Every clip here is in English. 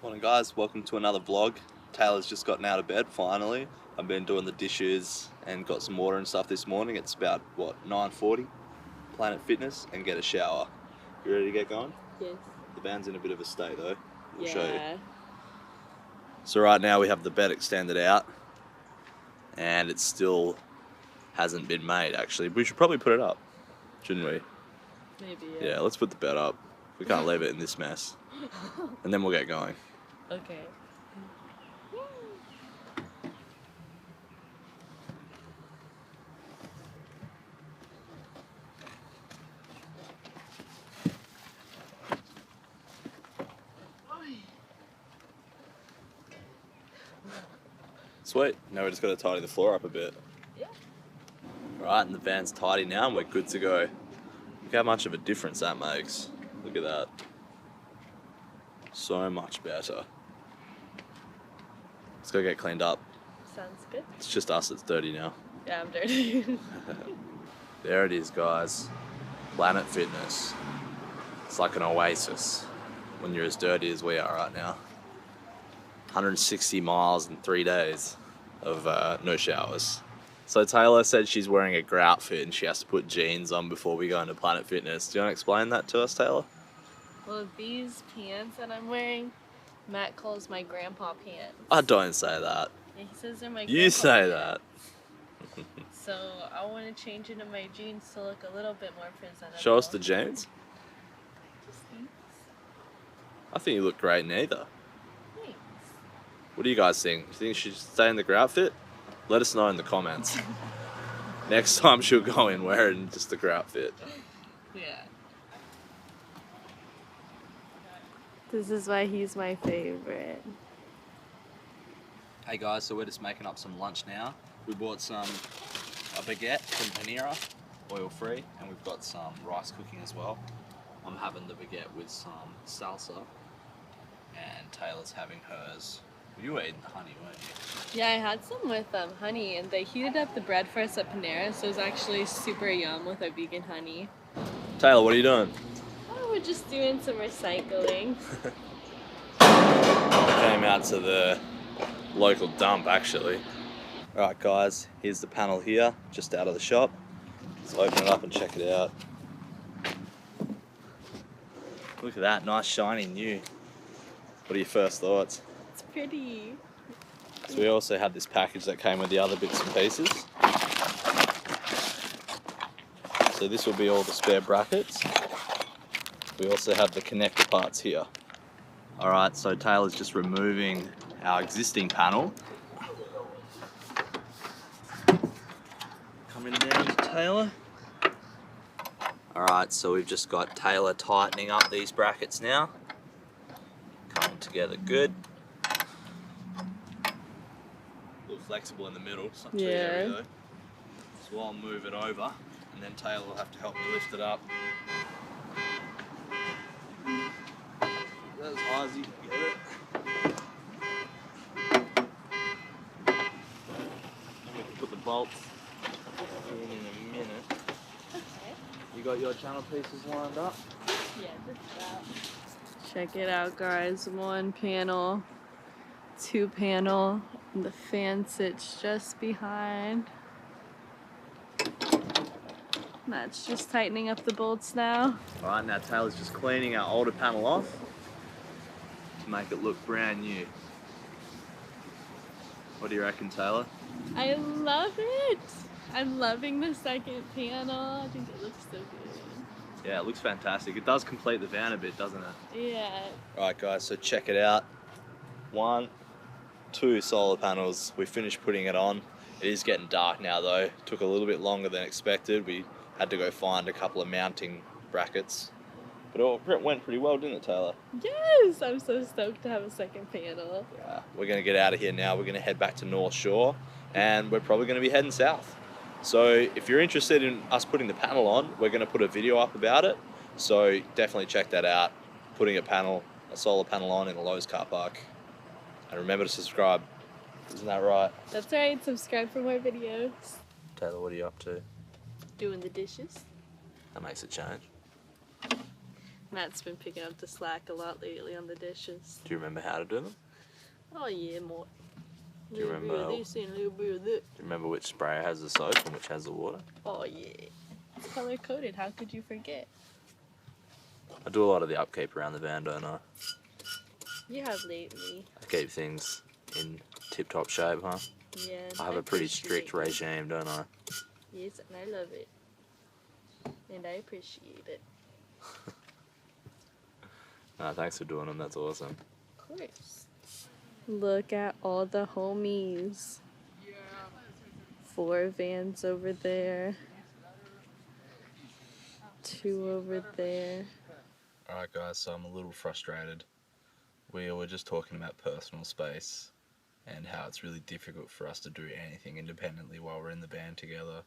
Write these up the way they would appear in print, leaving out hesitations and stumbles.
Morning guys, welcome to another vlog. Taylor's just gotten out of bed finally. I've been doing the dishes and got some water and stuff this morning. It's about, 9:40? Planet Fitness and get a shower. You ready to get going? Yes. The van's in a bit of a state though. We'll Yeah. show you. So right now we have the bed extended out and it still hasn't been made actually. We should probably put it up, shouldn't we? Maybe. Yeah, let's put the bed up. We can't leave it in this mess. And then we'll get going. Okay. Sweet. Now we just got to tidy the floor up a bit. Yeah. Right, and the van's tidy now and we're good to go. Look how much of a difference that makes. Look at that. So much better. Let's go get cleaned up. Sounds good. It's just us that's dirty now. Yeah, I'm dirty. There it is, guys. Planet Fitness. It's like an oasis when you're as dirty as we are right now. 160 miles in 3 days of no showers. So Taylor said she's wearing a grout fit and she has to put jeans on before we go into Planet Fitness. Do you want to explain that to us, Taylor? Well, these pants that I'm wearing, Matt calls my grandpa pants. I don't say that. Yeah, he says they're my grandpa You say pants. that. So I want to change into my jeans to look a little bit more presentable. Show us the jeans. Just these. I think you look great in either. Thanks. What do you guys think? Do you think she should stay in the grout fit? Let us know in the comments. Next time she'll go in wearing just the grout fit. Yeah. This is why he's my favorite. Hey guys, so we're just making up some lunch now. We bought a baguette from Panera, oil free, and we've got some rice cooking as well. I'm having the baguette with some salsa, and Taylor's having hers. You were eating the honey, weren't you? Yeah, I had some with honey, and they heated up the bread for us at Panera, so it was actually super yum with our vegan honey. Taylor, what are you doing? Oh, we're just doing some recycling. Came out to the local dump actually. Alright guys, here's the panel here, just out of the shop. Let's open it up and check it out. Look at that, nice shiny new. What are your first thoughts? It's pretty. So we also had this package that came with the other bits and pieces. So this will be all the spare brackets. We also have the connector parts here. Alright, so Taylor's just removing our existing panel. Coming down to Taylor. Alright, so we've just got Taylor tightening up these brackets now. Coming together good. A little flexible in the middle, it's not too heavy though. So I'll move it over and then Taylor will have to help me lift it up. As high as you can get it. And we can put the bolts in a minute. Okay. You got your channel pieces lined up? Yeah, just about. Check it out, guys. One panel, two panel, and the fan sits just behind. Matt's just tightening up the bolts now. Alright, now Taylor's just cleaning our older panel off to make it look brand new. What do you reckon, Taylor? I love it. I'm loving the second panel. I think it looks so good. Yeah, it looks fantastic. It does complete the van a bit, doesn't it? Yeah. Alright guys, so check it out. 1, 2 solar panels. We finished putting it on. It is getting dark now though. Took a little bit longer than expected. We had to go find a couple of mounting brackets. But it went pretty well, didn't it, Taylor? Yes! I'm so stoked to have a second panel. Yeah. We're going to get out of here now. We're going to head back to North Shore and we're probably going to be heading south. So if you're interested in us putting the panel on, we're going to put a video up about it. So definitely check that out. Putting a solar panel on in a Lowe's car park. And remember to subscribe. Isn't that right? That's right. Subscribe for more videos. Taylor, what are you up to? Doing the dishes. That makes a change. Matt's been picking up the slack a lot lately on the dishes. Do you remember how to do them? Oh yeah, more. Do you remember? Do Do you remember which sprayer has the soap and which has the water? Oh yeah. It's color coded. How could you forget? I do a lot of the upkeep around the van, don't I? You have lately. I keep things in tip-top shape, huh? Yeah. I have a pretty appreciate strict it. regime, don't I? Yes, and I love it. And I appreciate it. No, thanks for doing them. That's awesome. Of course. Look at all the homies. 4 vans over there. 2 over there. Alright guys, so I'm a little frustrated. We were just talking about personal space and how it's really difficult for us to do anything independently while we're in the band together.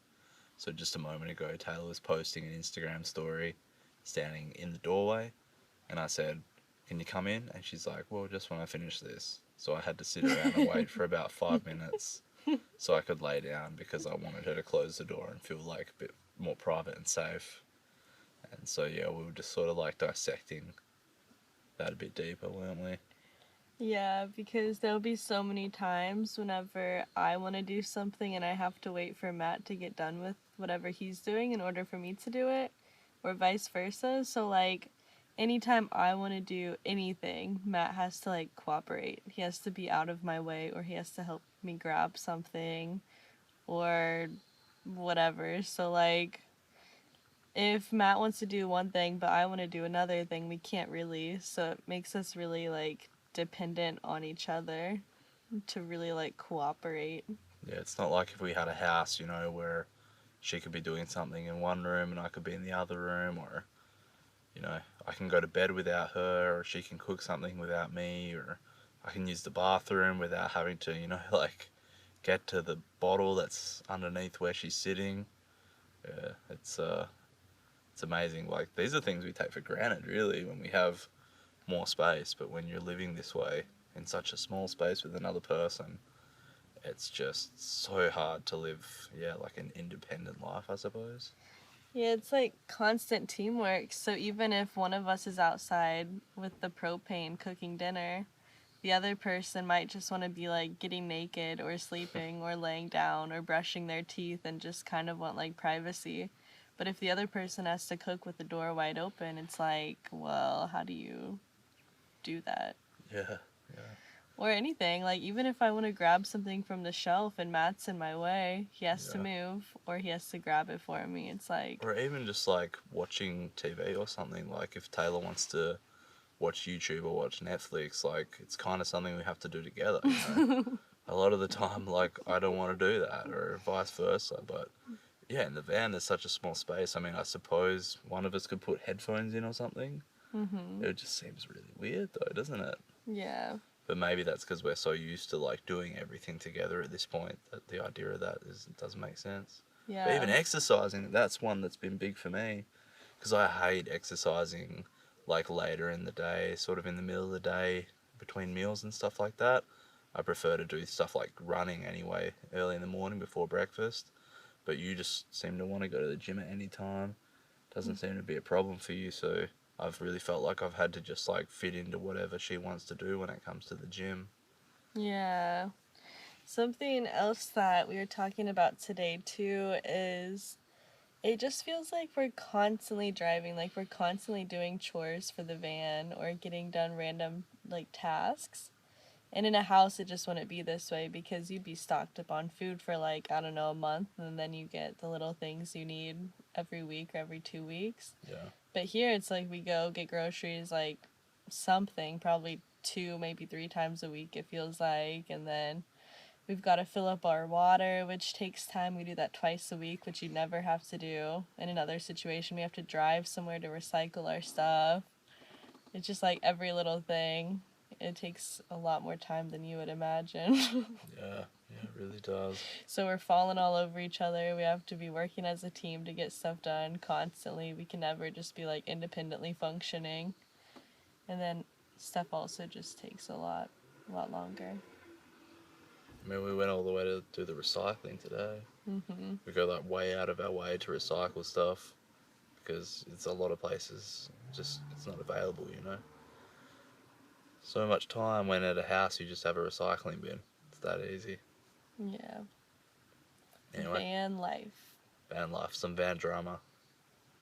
So just a moment ago, Taylor was posting an Instagram story standing in the doorway, and I said, "Can you come in?" And she's like, "Well, just when I finish this." So I had to sit around and wait for about 5 minutes so I could lay down because I wanted her to close the door and feel like a bit more private and safe. And so yeah, we were just sort of like dissecting that a bit deeper, weren't we? Yeah, because there'll be so many times whenever I want to do something and I have to wait for Matt to get done with whatever he's doing in order for me to do it, or vice versa. So, like, anytime I want to do anything, Matt has to, like, cooperate. He has to be out of my way, or he has to help me grab something, or whatever. So, like, if Matt wants to do one thing but I want to do another thing, we can't really. So it makes us really like dependent on each other to really like cooperate. Yeah, it's not like if we had a house, you know, where she could be doing something in one room and I could be in the other room, or, you know, I can go to bed without her, or she can cook something without me, or I can use the bathroom without having to, you know, like get to the bottle that's underneath where she's sitting. Yeah, it's amazing. Like, these are things we take for granted, really, when we have more space, but when you're living this way in such a small space with another person, it's just so hard to live, yeah, like an independent life, I suppose. Yeah, it's like constant teamwork. So even if one of us is outside with the propane cooking dinner, the other person might just want to be like getting naked or sleeping or laying down or brushing their teeth and just kind of want like privacy. But if the other person has to cook with the door wide open, it's like, well, how do you do that? Yeah. Or anything, like even if I want to grab something from the shelf and Matt's in my way, he has to Yeah. move or he has to grab it for me. It's like, Or even just like watching TV or something, like if Taylor wants to watch YouTube or watch Netflix, like it's kind of something we have to do together, you know? A lot of the time, like, I don't want to do that, or vice versa, but yeah, in the van there's such a small space. I mean, I suppose one of us could put headphones in or something. It just seems really weird though, doesn't it? yeah. But maybe that's because we're so used to like doing everything together at this point that the idea of that doesn't make sense. Yeah. But even exercising, that's one that's been big for me, because I hate exercising like later in the day, sort of in the middle of the day between meals and stuff like that. I prefer to do stuff like running anyway, early in the morning before breakfast. But you just seem to want to go to the gym at any time. Doesn't seem to be a problem for you, so I've really felt like I've had to just like fit into whatever she wants to do when it comes to the gym. Yeah. Something else that we were talking about today too is it just feels like we're constantly driving, like we're constantly doing chores for the van or getting done random like tasks. And in a house, it just wouldn't be this way because you'd be stocked up on food for like, I don't know, a month, and then you get the little things you need every week or every 2 weeks. Yeah. But here, it's like we go get groceries like something, probably 2, maybe 3 times a week, it feels like. And then we've got to fill up our water, which takes time. We do that twice a week, which you never have to do. In another situation, we have to drive somewhere to recycle our stuff. It's just like every little thing. It takes a lot more time than you would imagine. Yeah, it really does. So we're falling all over each other. We have to be working as a team to get stuff done constantly. We can never just be like independently functioning. And then stuff also just takes a lot longer. I mean, we went all the way to do the recycling today. Mm-hmm. We go like way out of our way to recycle stuff because it's a lot of places just it's not available, you know. So much time when at a house you just have a recycling bin. It's that easy. Yeah. Anyway, Van life. van life, some van drama.